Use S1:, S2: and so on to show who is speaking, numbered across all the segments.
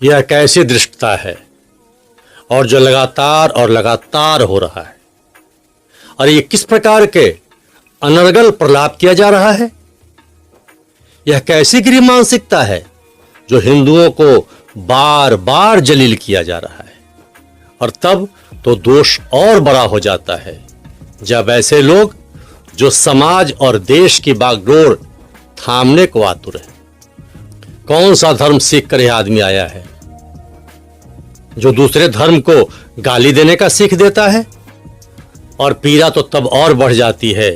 S1: यह कैसी दृष्टता है और जो लगातार हो रहा है, और ये किस प्रकार के अनर्गल प्रलाप किया जा रहा है। यह कैसी गिरी मानसिकता है जो हिंदुओं को बार बार जलील किया जा रहा है। और तब तो दोष और बड़ा हो जाता है जब ऐसे लोग जो समाज और देश की बागडोर थामने को आतुर है। कौन सा धर्म सीख कर यह आदमी आया है जो दूसरे धर्म को गाली देने का सीख देता है। और पीड़ा तो तब और बढ़ जाती है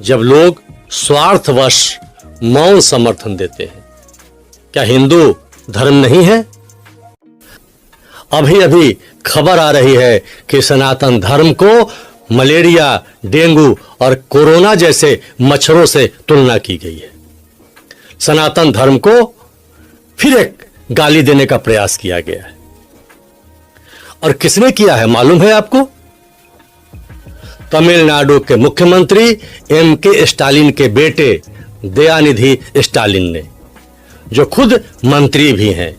S1: जब लोग स्वार्थवश मौन समर्थन देते हैं। क्या हिंदू धर्म नहीं है? अभी अभी खबर आ रही है कि सनातन धर्म को मलेरिया, डेंगू और कोरोना जैसे मच्छरों से तुलना की गई है। सनातन धर्म को फिर एक गाली देने का प्रयास किया गया है। और किसने किया है मालूम है आपको? तमिलनाडु के मुख्यमंत्री M.K. स्टालिन के बेटे दयानिधि स्टालिन ने, जो खुद मंत्री भी हैं।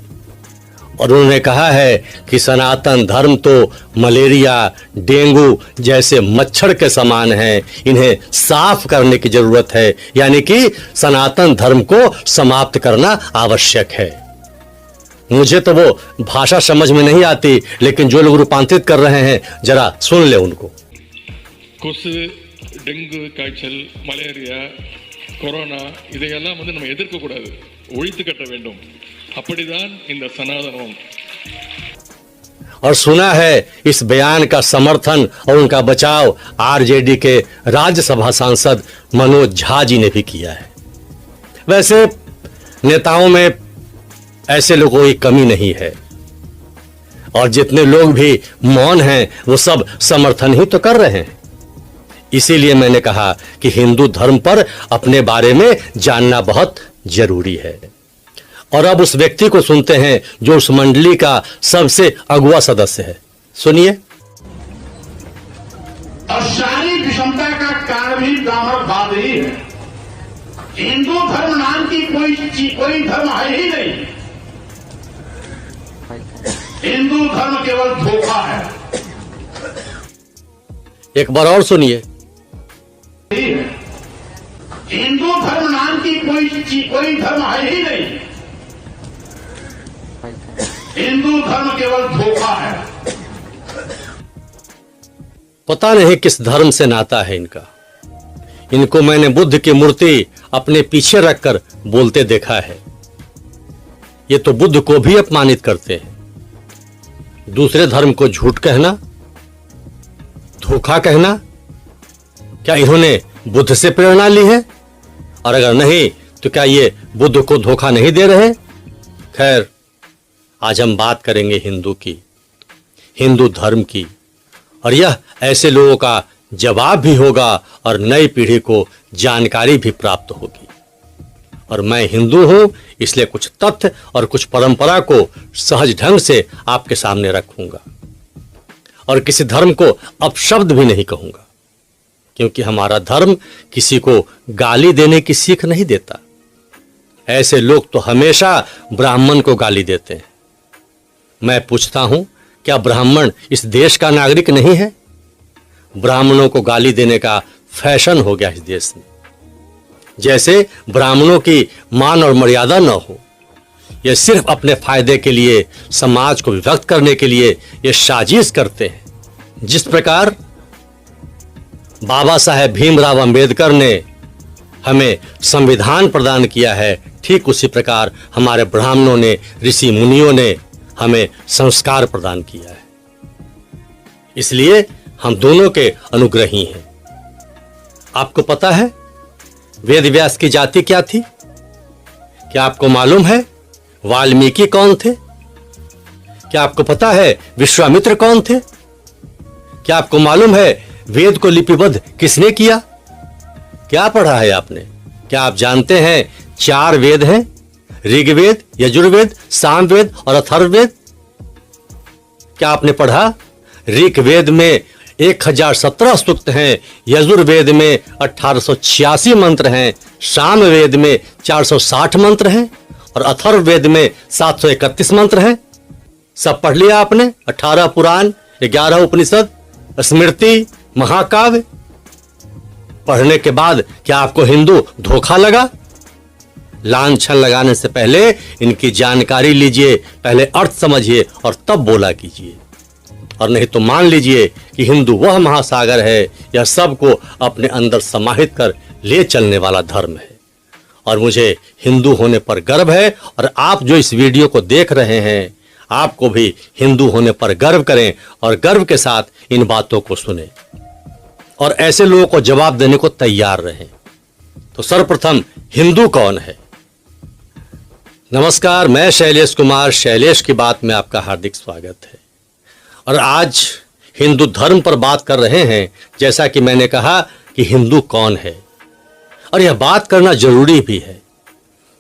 S1: और उन्होंने कहा है कि सनातन धर्म तो मलेरिया, डेंगू जैसे मच्छर के समान है, इन्हें साफ करने की जरूरत है, यानी कि सनातन धर्म को समाप्त करना आवश्यक है। मुझे तो वो भाषा समझ में नहीं आती, लेकिन जो लोग रूपांतरित कर रहे हैं जरा सुन ले उनको।
S2: கொசு, டெங்கு காய்ச்சல், மலேரியா, கொரோனா இதையெல்லாம் நம்ம எதிர்க்க கூடாது, ஒழித்து கட்ட வேண்டும். அப்படிதான் இந்த சனாதனம்।
S1: और सुना है इस बयान का समर्थन और उनका बचाव आरजेडी के राज्यसभा सांसद मनोज झा जी ने भी किया है। वैसे नेताओं में ऐसे लोगों की कमी नहीं है, और जितने लोग भी मौन हैं वो सब समर्थन ही तो कर रहे हैं। इसीलिए मैंने कहा कि हिंदू धर्म पर अपने बारे में जानना बहुत जरूरी है। और अब उस व्यक्ति को सुनते हैं जो उस मंडली का सबसे अगुआ सदस्य है। सुनिए।
S3: और सारी विषमता का कारण भी ब्राह्मणवाद ही है। हिंदू धर्म नाम की कोई धर्म है ही नहीं। हिंदू धर्म केवल धोखा है।
S1: एक बार और सुनिए।
S3: हिंदू धर्म नाम की कोई धर्म है ही नहीं। हिंदू धर्म केवल धोखा है।
S1: पता नहीं किस धर्म से नाता है इनका। इनको मैंने बुद्ध की मूर्ति अपने पीछे रखकर बोलते देखा है। ये तो बुद्ध को भी अपमानित करते हैं। दूसरे धर्म को झूठ कहना, धोखा कहना, क्या इन्होंने बुद्ध से प्रेरणा ली है? और अगर नहीं तो क्या ये बुद्ध को धोखा नहीं दे रहे? खैर, आज हम बात करेंगे हिंदू की, हिंदू धर्म की, और यह ऐसे लोगों का जवाब भी होगा और नई पीढ़ी को जानकारी भी प्राप्त होगी। और मैं हिंदू हूं, इसलिए कुछ तथ्य और कुछ परंपरा को सहज ढंग से आपके सामने रखूंगा, और किसी धर्म को अपशब्द भी नहीं कहूंगा, क्योंकि हमारा धर्म किसी को गाली देने की सीख नहीं देता। ऐसे लोग तो हमेशा ब्राह्मण को गाली देते हैं। मैं पूछता हूं, क्या ब्राह्मण इस देश का नागरिक नहीं है? ब्राह्मणों को गाली देने का फैशन हो गया इस देश में, जैसे ब्राह्मणों की मान और मर्यादा न हो। ये सिर्फ अपने फायदे के लिए, समाज को विभक्त करने के लिए ये साजिश करते हैं। जिस प्रकार बाबा साहेब भीमराव अंबेडकर ने हमें संविधान प्रदान किया है, ठीक उसी प्रकार हमारे ब्राह्मणों ने, ऋषि मुनियों ने हमें संस्कार प्रदान किया है। इसलिए हम दोनों के अनुग्रही हैं। आपको पता है वेद व्यास की जाति क्या थी? क्या आपको मालूम है वाल्मीकि कौन थे? क्या आपको पता है विश्वामित्र कौन थे? क्या आपको मालूम है वेद को लिपिबद्ध किसने किया? क्या पढ़ा है आपने? क्या आप जानते हैं 4 वेद हैं? ऋग्वेद, यजुर्वेद, सामवेद और अथर्ववेद। क्या आपने पढ़ा? ऋग्वेद में 1017 सूक्त हैं, यजुर्वेद में 1886 मंत्र हैं, सामवेद में 460 मंत्र हैं, और अथर्ववेद में 731 मंत्र हैं। सब पढ़ लिया आपने? 18 पुराण, 11 उपनिषद, स्मृति, महाकाव्य। पढ़ने के बाद क्या आपको हिंदू धोखा लगा? लांछन लगाने से पहले इनकी जानकारी लीजिए, पहले अर्थ समझिए और तब बोला कीजिए। और नहीं तो मान लीजिए कि हिंदू वह महासागर है, यह सबको अपने अंदर समाहित कर ले चलने वाला धर्म है। और मुझे हिंदू होने पर गर्व है, और आप जो इस वीडियो को देख रहे हैं, आपको भी हिंदू होने पर गर्व करें और गर्व के साथ इन बातों को सुने और ऐसे लोगों को जवाब देने को तैयार रहें। तो सर्वप्रथम हिंदू कौन है? नमस्कार, मैं शैलेश कुमार, शैलेश की बात में आपका हार्दिक स्वागत है। और आज हिंदू धर्म पर बात कर रहे हैं। जैसा कि मैंने कहा कि हिंदू कौन है, और यह बात करना जरूरी भी है,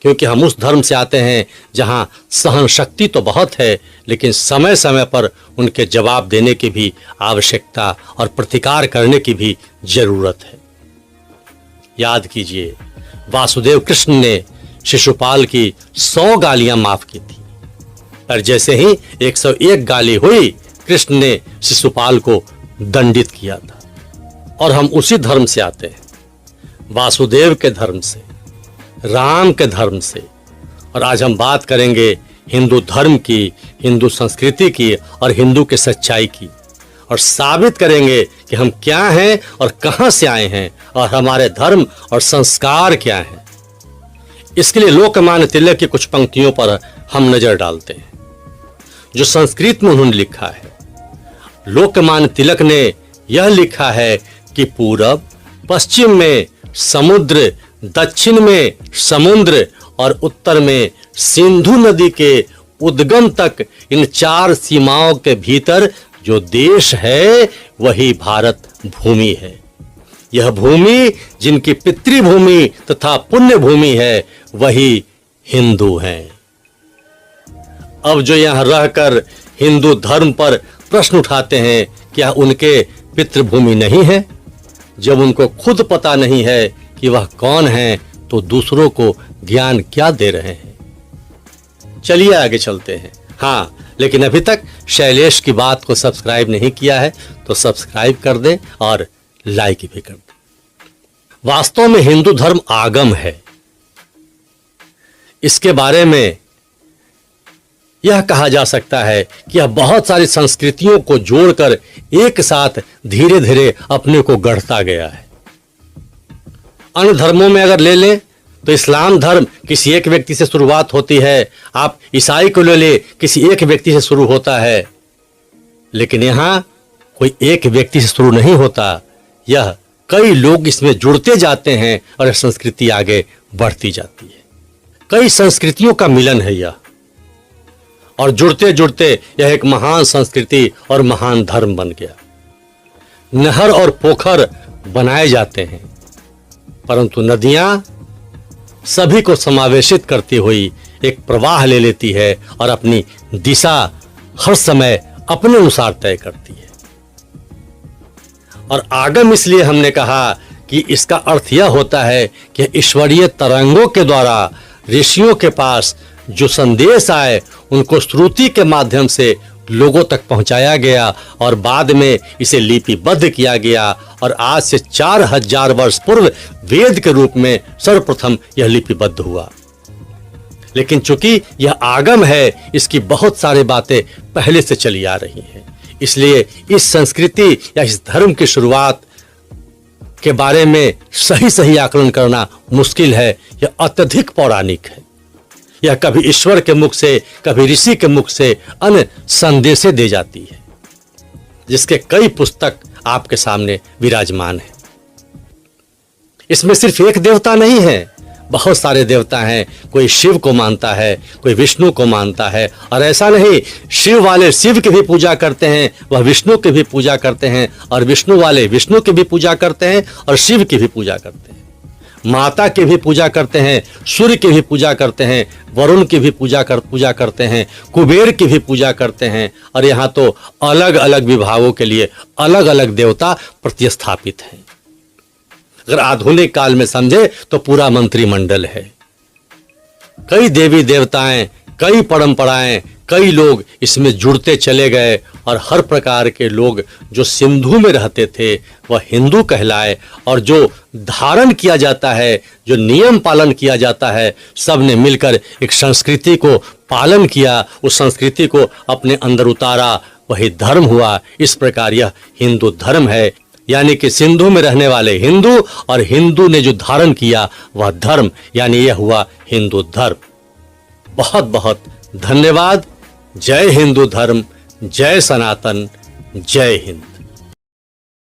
S1: क्योंकि हम उस धर्म से आते हैं जहां सहन शक्ति तो बहुत है, लेकिन समय समय पर उनके जवाब देने की भी आवश्यकता और प्रतिकार करने की भी जरूरत है। याद कीजिए, वासुदेव कृष्ण ने शिशुपाल की 100 गालियां माफ की थी, पर जैसे ही 101 गाली हुई, कृष्ण ने शिशुपाल को दंडित किया था। और हम उसी धर्म से आते हैं, वासुदेव के धर्म से, राम के धर्म से। और आज हम बात करेंगे हिंदू धर्म की, हिंदू संस्कृति की और हिंदू के सच्चाई की, और साबित करेंगे कि हम क्या हैं और कहां से आए हैं और हमारे धर्म और संस्कार क्या हैं। इसके लिए लोकमान्य तिलक की कुछ पंक्तियों पर हम नजर डालते हैं, जो संस्कृत में उन्होंने लिखा है। लोकमान्य तिलक ने यह लिखा है कि पूरब पश्चिम में समुद्र, दक्षिण में समुद्र और उत्तर में सिंधु नदी के उद्गम तक, इन 4 सीमाओं के भीतर जो देश है वही भारत भूमि है। यह भूमि जिनकी पितृभूमि तथा पुण्य भूमि है, वही हिंदू हैं। अब जो यहां रहकर हिंदू धर्म पर प्रश्न उठाते हैं, क्या उनके पितृभूमि नहीं है? जब उनको खुद पता नहीं है कि वह कौन है, तो दूसरों को ज्ञान क्या दे रहे हैं? चलिए आगे चलते हैं। हाँ, लेकिन अभी तक शैलेश की बात को सब्सक्राइब नहीं किया है तो सब्सक्राइब कर दें और लाइक भी कर दें। वास्तव में हिंदू धर्म आगम है। इसके बारे में यह कहा जा सकता है कि यह बहुत सारी संस्कृतियों को जोड़कर एक साथ धीरे धीरे अपने को गढ़ता गया है। अन्य धर्मों में अगर ले लें तो इस्लाम धर्म किसी एक व्यक्ति से शुरुआत होती है, आप ईसाई को ले ले, किसी एक व्यक्ति से शुरू होता है। लेकिन यहां कोई एक व्यक्ति से शुरू नहीं होता, यह कई लोग इसमें जुड़ते जाते हैं और संस्कृति आगे बढ़ती जाती है। कई संस्कृतियों का मिलन है यह, और जुड़ते जुड़ते यह एक महान संस्कृति और महान धर्म बन गया। नहर और पोखर बनाए जाते हैं, परंतु नदियां सभी को समावेशित करती हुई एक प्रवाह ले लेती है और अपनी दिशा हर समय अपने अनुसार तय करती है। और आगम इसलिए हमने कहा कि इसका अर्थ यह होता है कि ईश्वरीय तरंगों के द्वारा ऋषियों के पास जो संदेश आए, उनको श्रुति के माध्यम से लोगों तक पहुंचाया गया और बाद में इसे लिपिबद्ध किया गया। और आज से 4000 वर्ष पूर्व वेद के रूप में सर्वप्रथम यह लिपिबद्ध हुआ। लेकिन चूंकि यह आगम है, इसकी बहुत सारी बातें पहले से चली आ रही हैं, इसलिए इस संस्कृति या इस धर्म की शुरुआत के बारे में सही आकलन करना मुश्किल है। यह अत्यधिक पौराणिक है। यह कभी ईश्वर के मुख से, कभी ऋषि के मुख से अन्य संदेशें दे जाती है, जिसके कई पुस्तक आपके सामने विराजमान हैं। इसमें सिर्फ एक देवता नहीं है, बहुत सारे देवता हैं। कोई शिव को मानता है, कोई विष्णु को मानता है, और ऐसा नहीं, शिव वाले शिव की भी पूजा करते हैं, वह विष्णु की भी पूजा करते हैं, और विष्णु वाले विष्णु की भी पूजा करते हैं और शिव की भी पूजा करते हैं। माता की भी पूजा करते हैं, सूर्य की भी पूजा करते हैं, वरुण की भी पूजा करते हैं, कुबेर की भी पूजा करते हैं। और यहाँ तो अलग अलग विभागों के लिए अलग अलग देवता प्रतिस्थापित हैं। अगर आधुनिक काल में समझे तो पूरा मंत्रिमंडल है। कई देवी देवताएं, कई परंपराएं, कई लोग इसमें जुड़ते चले गए और हर प्रकार के लोग जो सिंधु में रहते थे वह हिंदू कहलाए, और जो धारण किया जाता है, जो नियम पालन किया जाता है, सब ने मिलकर एक संस्कृति को पालन किया, उस संस्कृति को अपने अंदर उतारा, वही धर्म हुआ। इस प्रकार यह हिंदू धर्म है, यानी कि सिंधु में रहने वाले हिंदू और हिंदू ने जो धारण किया वह धर्म, यानी यह हुआ हिंदू धर्म। बहुत बहुत धन्यवाद। जय हिंदू धर्म, जय सनातन, जय हिंद।